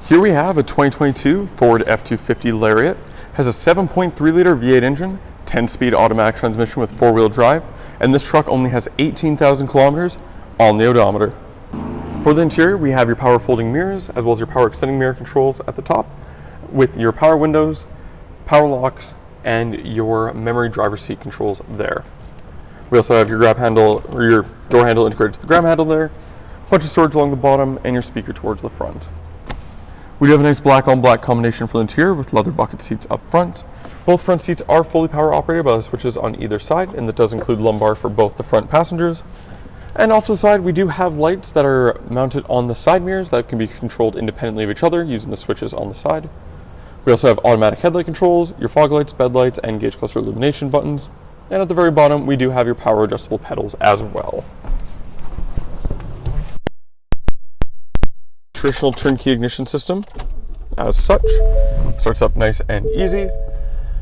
Here we have a 2022 Ford F-250 Lariat. Has a 7.3 liter V8 engine, 10-speed automatic transmission with 4-wheel drive, and this truck only has 18,000 kilometers on the odometer. For the interior, we have your power folding mirrors as well as your power extending mirror controls at the top with your power windows, power locks, and your memory driver seat controls there. We also have your grab handle or your door handle integrated to the grab handle there, a bunch of storage along the bottom, and your speaker towards the front. We do have a nice black on black combination for the interior with leather bucket seats up front. Both front seats are fully power operated by the switches on either side, and that does include lumbar for both the front passengers. And off to the side, we do have lights that are mounted on the side mirrors that can be controlled independently of each other using the switches on the side. We also have automatic headlight controls, your fog lights, bed lights, and gauge cluster illumination buttons. And at the very bottom, we do have your power adjustable pedals as well. Traditional turnkey ignition system as such. Starts up nice and easy.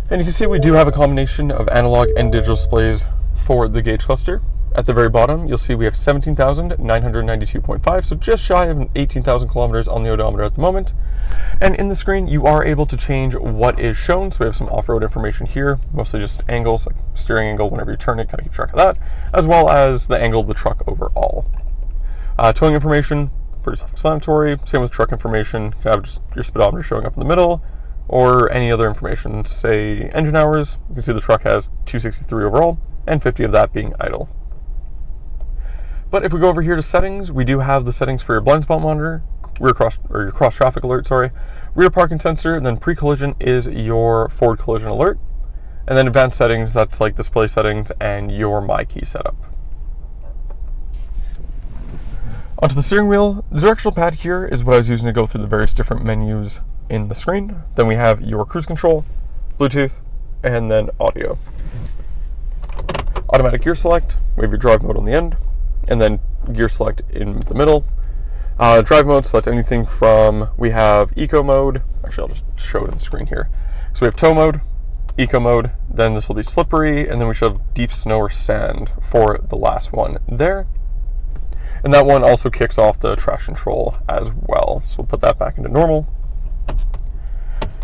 And you can see we do have a combination of analog and digital displays for the gauge cluster. At the very bottom, you'll see we have 17,992.5, so just shy of 18,000 kilometers on the odometer at the moment. And in the screen, you are able to change what is shown. So we have some off-road information here, mostly just angles, like steering angle whenever you turn it, kind of keep track of that, as well as the angle of the truck overall. Towing information, pretty self-explanatory. Same with truck information. You can have just your speedometer showing up in the middle, or any other information, say engine hours. You can see the truck has 263 overall, and 50 of that being idle. But if we go over here to settings, we do have the settings for your blind spot monitor, your cross traffic alert, rear parking sensor, and then pre-collision is your forward collision alert. And then advanced settings, that's like display settings and your My Key setup. Onto the steering wheel, the directional pad here is what I was using to go through the various different menus in the screen. Then we have your cruise control, Bluetooth, and then audio. Automatic gear select, we have your drive mode on the end, and then gear select in the middle. Drive mode, so that's anything from, we have eco mode, actually I'll just show it on the screen here. So we have tow mode, eco mode, then this will be slippery, and then we should have deep snow or sand for the last one there. And that one also kicks off the traction control as well. So we'll put that back into normal.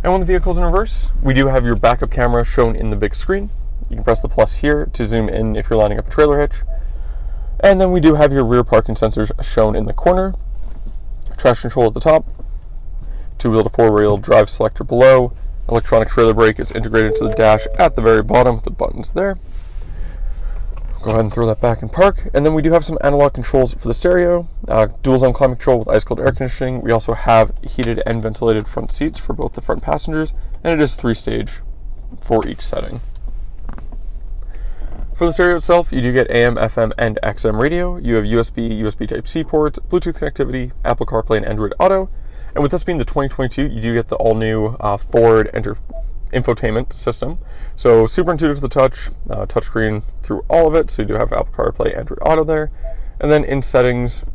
And when the vehicle's in reverse, we do have your backup camera shown in the big screen. You can press the plus here to zoom in if you're lining up a trailer hitch. And then we do have your rear parking sensors shown in the corner. Traction control at the top. 2-wheel to 4-wheel drive selector below. Electronic trailer brake is integrated into the dash at the very bottom with the buttons there. Go ahead and throw that back in park. And then we do have some analog controls for the stereo. Dual zone climate control with ice cold air conditioning. We also have heated and ventilated front seats for both the front passengers. And it is 3-stage for each setting. For the stereo itself, you do get AM, FM, and XM radio. You have USB, USB Type-C ports, Bluetooth connectivity, Apple CarPlay, and Android Auto. And with this being the 2022, you do get the all-new Ford infotainment system. So super intuitive to the touch, touchscreen through all of it. So you do have Apple CarPlay, Android Auto there. And then in settings,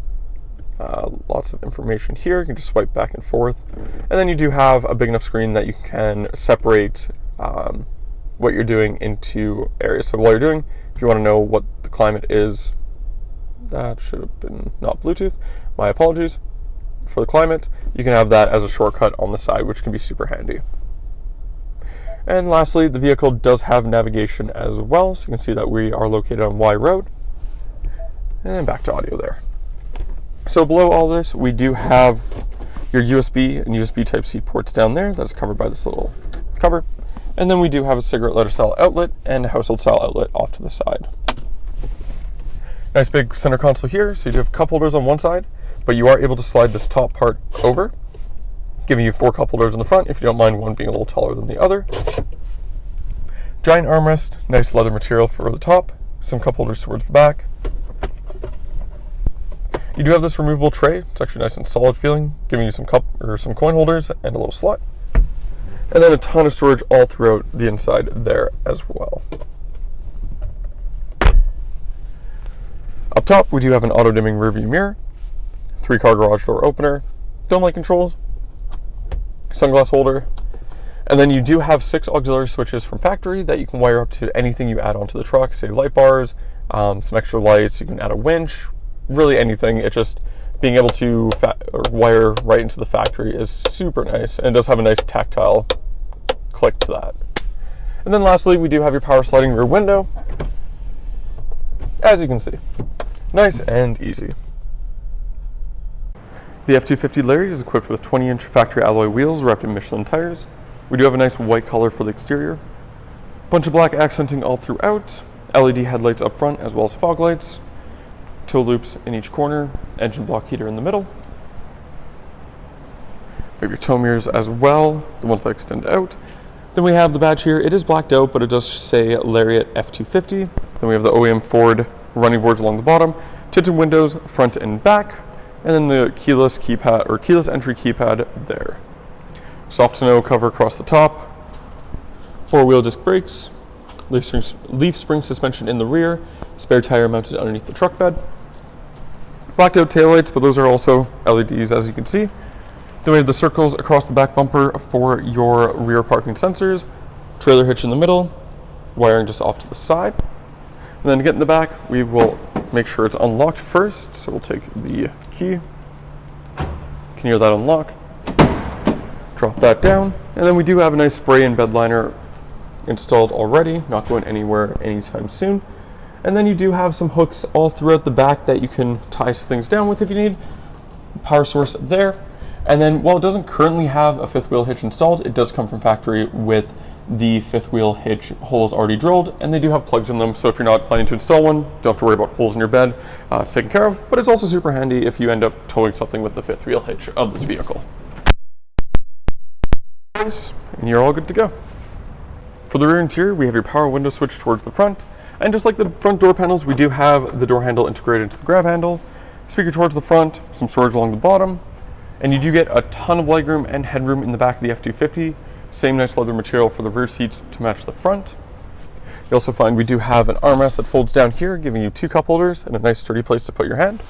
lots of information here. You can just swipe back and forth. And then you do have a big enough screen that you can separate what you're doing into areas. So while you're doing, if you want to know what the climate is, that should have been not Bluetooth, my apologies. For the climate, you can have that as a shortcut on the side, which can be super handy. And lastly, the vehicle does have navigation as well, so you can see that we are located on Y Road. And back to audio there. So below all this, we do have your USB and USB Type-C ports down there. That is covered by this little cover. And then we do have a cigarette lighter style outlet and a household style outlet off to the side. Nice big center console here, so you do have cup holders on one side, but you are able to slide this top part over, giving you 4 cup holders in the front if you don't mind one being a little taller than the other. Giant armrest, nice leather material for the top, some cup holders towards the back. You do have this removable tray. It's actually nice and solid feeling, giving you some some coin holders and a little slot. And then a ton of storage all throughout the inside there as well. Up top, we do have an auto-dimming rearview mirror, 3-car garage door opener, dome light controls, sunglass holder, and then you do have 6 auxiliary switches from factory that you can wire up to anything you add onto the truck, say light bars, some extra lights, you can add a winch, really anything. It just being able to wire right into the factory is super nice, and it does have a nice tactile click to that. And then lastly, we do have your power sliding rear window, as you can see. Nice and easy. The F-250 Lariat is equipped with 20-inch factory alloy wheels wrapped in Michelin tires. We do have a nice white color for the exterior. Bunch of black accenting all throughout. LED headlights up front as well as fog lights. Tow loops in each corner. Engine block heater in the middle. We have your tow mirrors as well, the ones that extend out. Then we have the badge here. It is blacked out, but it does say Lariat F-250. Then we have the OEM Ford running boards along the bottom, tinted windows front and back, and then the keyless keypad or keyless entry keypad there. Soft tonneau cover across the top. 4-wheel disc brakes, leaf spring suspension in the rear, spare tire mounted underneath the truck bed. Blacked out taillights, but those are also LEDs as you can see. Then we have the circles across the back bumper for your rear parking sensors, trailer hitch in the middle, wiring just off to the side. And then to get in the back, we will make sure it's unlocked first. So we'll take the key, you can hear that unlock, drop that down, and then we do have a nice spray and bed liner installed already, not going anywhere anytime soon. And then you do have some hooks all throughout the back that you can tie things down with if you need. Power source there. And then while it doesn't currently have a fifth wheel hitch installed, it does come from factory with the fifth wheel hitch holes already drilled, and they do have plugs in them, so if you're not planning to install one, don't have to worry about holes in your bed. It's taken care of, but it's also super handy if you end up towing something with the fifth wheel hitch of this vehicle. And you're all good to go. For the rear interior, we have your power window switch towards the front, and just like the front door panels, we do have the door handle integrated into the grab handle, speaker towards the front, some storage along the bottom, and you do get a ton of legroom and headroom in the back of the F-250. Same nice leather material for the rear seats to match the front. You also find we do have an armrest that folds down here, giving you 2 cup holders and a nice sturdy place to put your hand.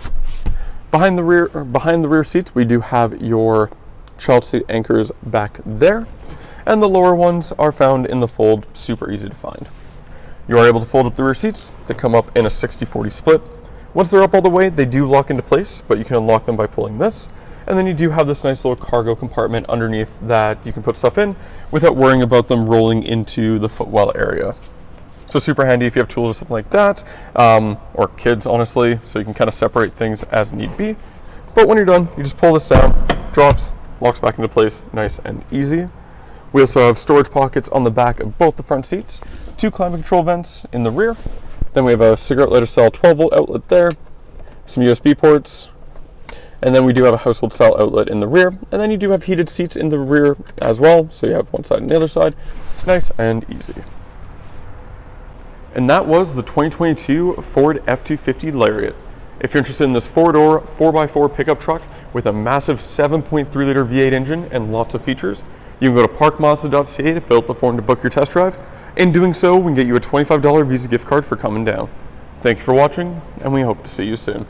Behind the rear seats, we do have your child seat anchors back there, and the lower ones are found in the fold, super easy to find. You are able to fold up the rear seats. They come up in a 60-40 split. Once they're up all the way, they do lock into place, but you can unlock them by pulling this. And then you do have this nice little cargo compartment underneath that you can put stuff in without worrying about them rolling into the footwell area. So super handy if you have tools or something like that, or kids, honestly, so you can kind of separate things as need be. But when you're done, you just pull this down, drops, locks back into place, nice and easy. We also have storage pockets on the back of both the front seats, 2 climate control vents in the rear. Then we have a cigarette lighter style 12-volt outlet there, some USB ports, and then we do have a household style outlet in the rear. And then you do have heated seats in the rear as well, so you have one side and the other side. Nice and easy. And that was the 2022 Ford F-250 Lariat. If you're interested in this 4-door, 4x4 pickup truck with a massive 7.3-liter V8 engine and lots of features, you can go to parkmazda.ca to fill out the form to book your test drive. In doing so, we can get you a $25 Visa gift card for coming down. Thank you for watching, and we hope to see you soon.